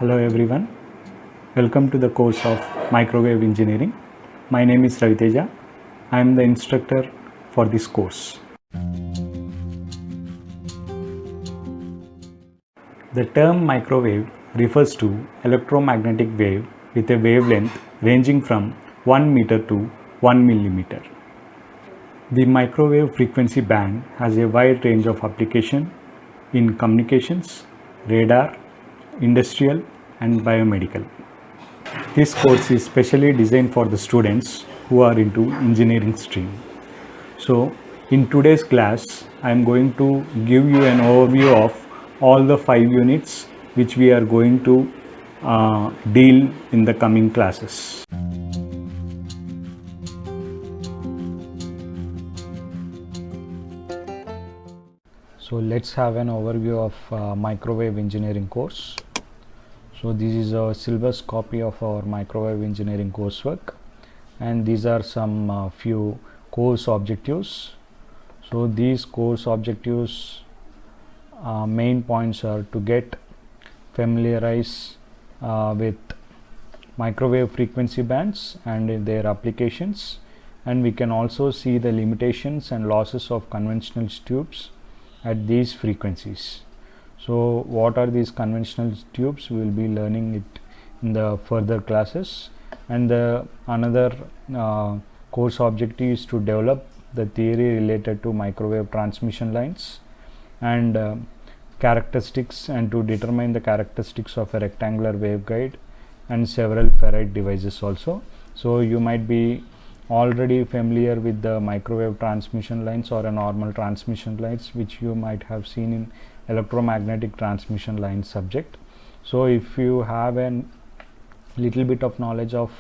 Hello everyone, welcome to the course of Microwave Engineering. My name is Raviteja. I am the instructor for this course. The term microwave refers to electromagnetic wave with a wavelength ranging from 1 meter to 1 millimeter. The microwave frequency band has a wide range of application in communications, radar, industrial and biomedical. This course is specially designed for the students who are into engineering stream. So in today's class, I am going to give you an overview of all the 5 units which we are going to deal in the coming classes. So let's have an overview of microwave engineering course. So this is a syllabus copy of our microwave engineering coursework, and these are some few course objectives. So these course objectives main points are to get familiarize with microwave frequency bands and their applications, and we can also see the limitations and losses of conventional tubes at these frequencies. So what are these conventional tubes? We will be learning it in the further classes, and the another course objective is to develop the theory related to microwave transmission lines and characteristics, and to determine the characteristics of a rectangular waveguide and several ferrite devices also. So you might be already familiar with the microwave transmission lines or a normal transmission lines, which you might have seen in electromagnetic transmission line subject. So if you have a little bit of knowledge of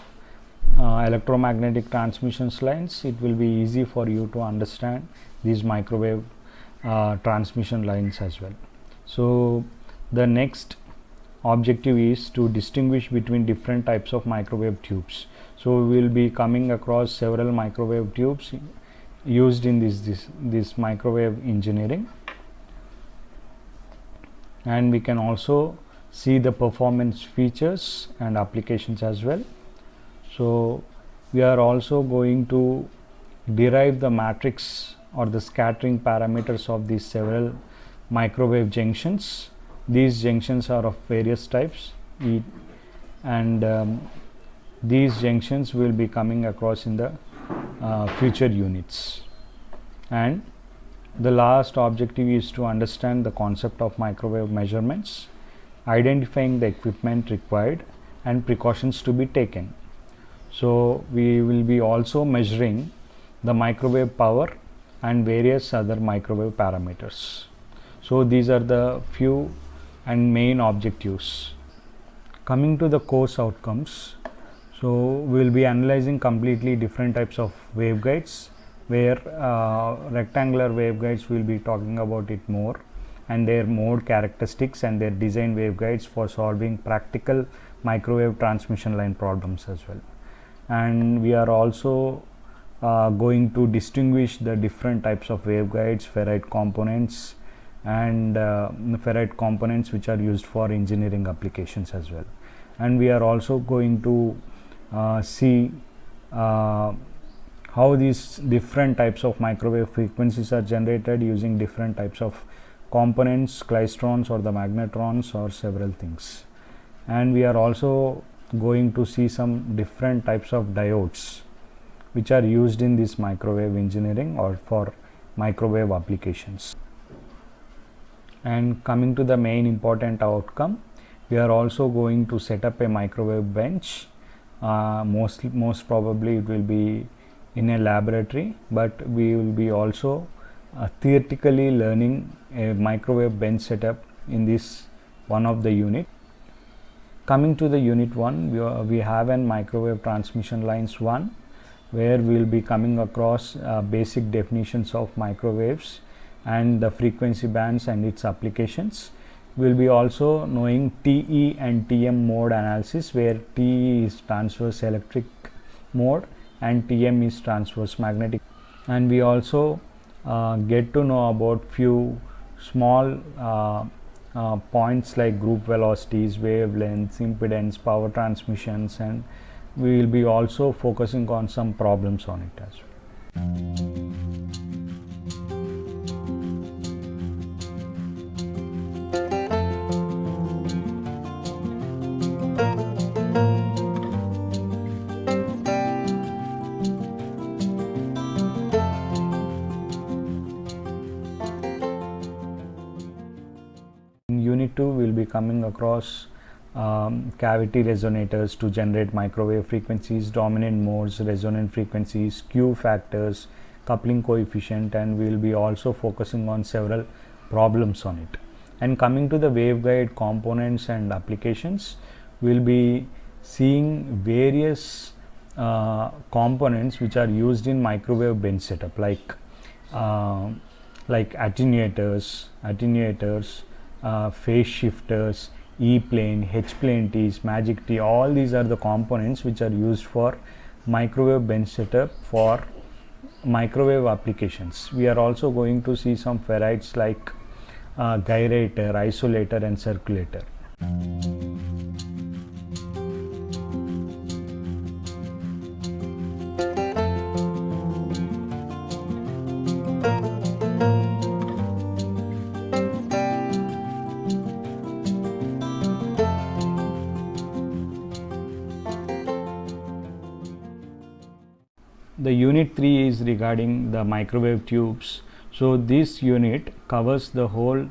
electromagnetic transmission lines, it will be easy for you to understand these microwave transmission lines as well. So the next objective is to distinguish between different types of microwave tubes. So we will be coming across several microwave tubes used in this microwave engineering, and we can also see the performance features and applications as well. So we are also going to derive the matrix or the scattering parameters of these several microwave junctions. These junctions are of various types, and these junctions will be coming across in the future units. And the last objective is to understand the concept of microwave measurements, identifying the equipment required and precautions to be taken. So we will be also measuring the microwave power and various other microwave parameters. So these are the few and main objectives. Coming to the course outcomes, so we will be analyzing completely different types of waveguides, where rectangular waveguides we will be talking about it more, and their mode characteristics and their design waveguides for solving practical microwave transmission line problems as well. And we are also going to distinguish the different types of waveguides, ferrite components, and ferrite components which are used for engineering applications as well. And we are also going to see how these different types of microwave frequencies are generated using different types of components, klystrons or the magnetrons or several things. And we are also going to see some different types of diodes which are used in this microwave engineering or for microwave applications. And coming to the main important outcome, we are also going to set up a microwave bench. Most probably it will be in a laboratory, but we will be also theoretically learning a microwave bench setup in this one of the unit. Coming to the unit 1, we have an microwave transmission lines 1, where we will be coming across basic definitions of microwaves and the frequency bands and its applications. We will be also knowing TE and TM mode analysis, where TE is transverse electric mode and TM is transverse magnetic. And we also get to know about few small points like group velocities, wavelengths, impedance, power transmissions, and we will be also focusing on some problems on it as well. In Unit 2, we will be coming across cavity resonators to generate microwave frequencies, dominant modes, resonant frequencies, Q factors, coupling coefficient, and we will be also focusing on several problems on it. And coming to the waveguide components and applications, we will be seeing various components which are used in microwave bench setup, like attenuators, phase shifters, E-plane, H-plane T's, magic T. All these are the components which are used for microwave bench setup for microwave applications. We are also going to see some ferrites like gyrator, isolator, and circulator. The Unit 3 is regarding the microwave tubes. So this unit covers the whole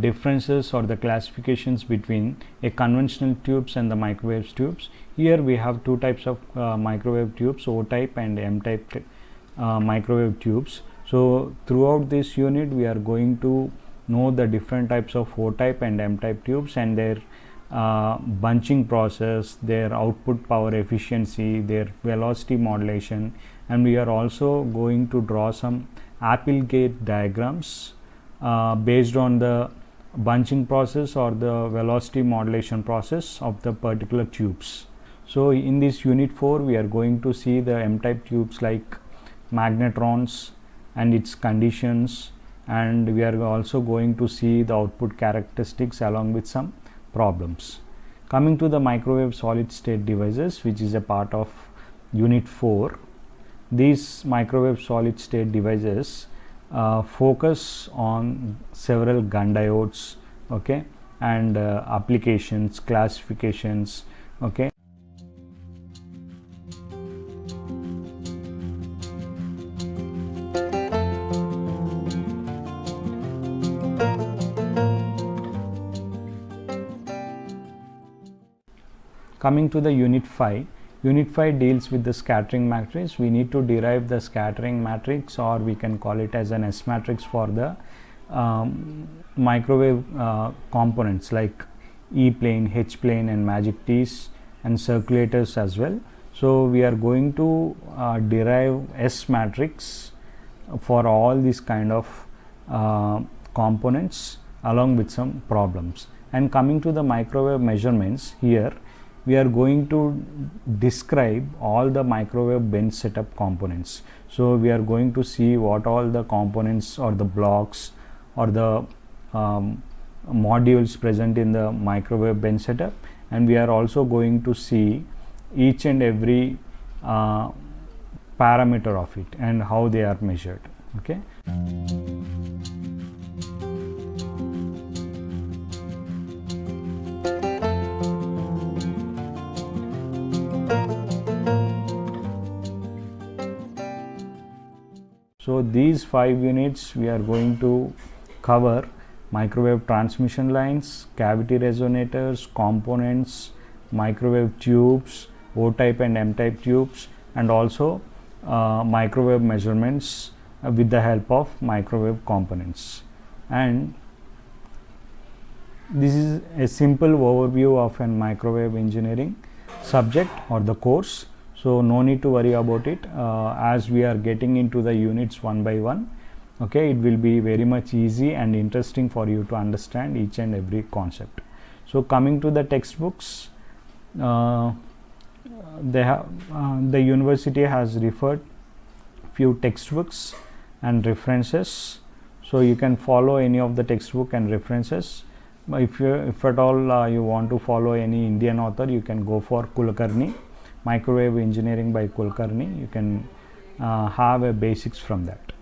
differences or the classifications between a conventional tubes and the microwave tubes. Here we have two types of microwave tubes, O type and M type microwave tubes. So throughout this unit we are going to know the different types of O type and M type tubes and their bunching process, their output power efficiency, their velocity modulation, and we are also going to draw some Applegate diagrams based on the bunching process or the velocity modulation process of the particular tubes. So in this Unit 4 we are going to see the M type tubes like magnetrons and its conditions, and we are also going to see the output characteristics along with some problems. Coming to the microwave solid state devices, which is a part of Unit 4, these microwave solid state devices focus on several gun diodes, okay, and applications, classifications, okay. Coming to the Unit 5, Unit 5 deals with the scattering matrix. We need to derive the scattering matrix, or we can call it as an S matrix for the microwave components like E-plane, H-plane, and magic T's, and circulators as well. So we are going to derive S matrix for all these kind of components along with some problems. And coming to the microwave measurements, here we are going to describe all the microwave bench setup components. So we are going to see what all the components or the blocks or the modules present in the microwave bench setup, and we are also going to see each and every parameter of it and how they are measured, okay. So these 5 units we are going to cover microwave transmission lines, cavity resonators, components, microwave tubes, O type and M type tubes, and also microwave measurements with the help of microwave components. And this is a simple overview of an microwave engineering subject or the course. So no need to worry about it as we are getting into the units one by one, okay. It will be very much easy and interesting for you to understand each and every concept. So coming to the textbooks, the university has referred few textbooks and references, so you can follow any of the textbook and references. If at all you want to follow any Indian author, you can go for Kulkarni, Microwave Engineering by Kulkarni. You can have a basics from that.